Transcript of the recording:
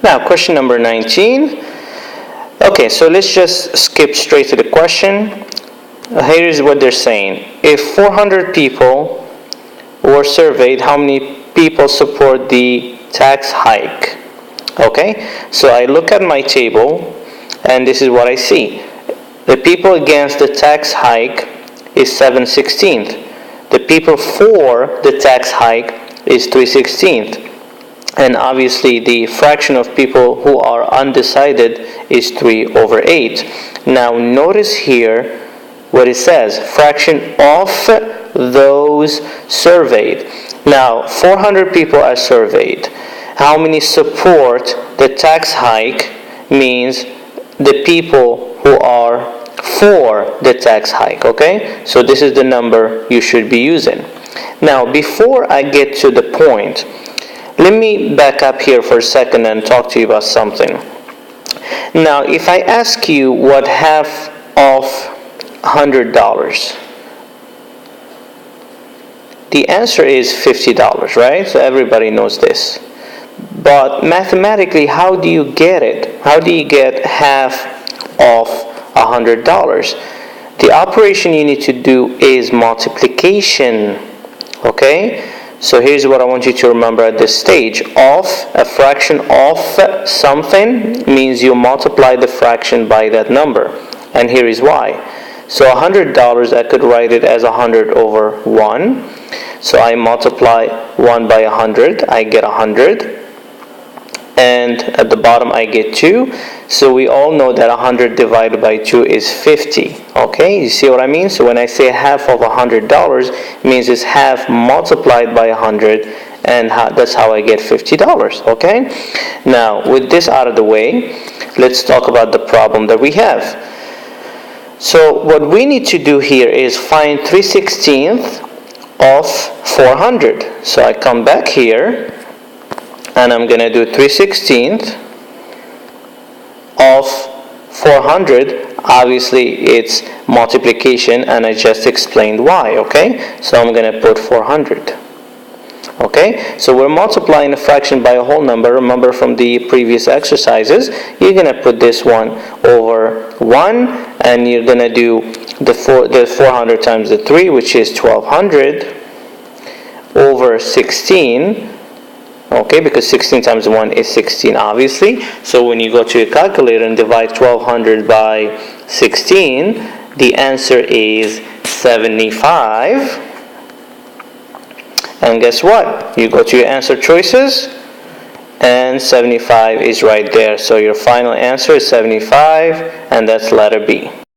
Now, question number 19. Okay, so let's just skip straight to the question. Here's what they're saying. If 400 people were surveyed, how many people support the tax hike? Okay, so I look at my table and this is what I see. The people against the tax hike is 7/16. The people for the tax hike is 3/16. And obviously the fraction of people who are undecided is 3/8. Now notice here what it says, fraction of those surveyed. Now 400 people are surveyed. How many support the tax hike means the people who are for the tax hike, okay? So this is the number you should be using. Now before I get to the point, let me back up here for a second and talk to you about something. Now if I ask you what half of $100, the answer is $50, right? So everybody knows this. But mathematically, how do you get it? How do you get half of $100? The operation you need to do is multiplication. Okay? So here's what I want you to remember at this stage. Of, a fraction of something means you multiply the fraction by that number. And here is why. So $100, I could write it as 100 over 1. So I multiply 1 by 100, I get 100. And at the bottom I get 2. So we all know that 100 divided by 2 is 50. Okay, you see what I mean? So when I say half of $100, it means it's half multiplied by 100, and that's how I get $50. Okay, now with this out of the way, let's talk about the problem that we have. So what we need to do here is find 3/16 of 400. So I come back here and I'm going to do 3/16 of 400. Obviously it's multiplication and I just explained why, okay? So I'm going to put 400. Okay, so we're multiplying a fraction by a whole number. Remember from the previous exercises, you're going to put this one over 1 and you're going to do the 400 times the 3, which is 1200 over 16. Okay, because 16 times 1 is 16, obviously. So when you go to your calculator and divide 1200 by 16, the answer is 75. And guess what? You go to your answer choices, and 75 is right there. So your final answer is 75, and that's letter B.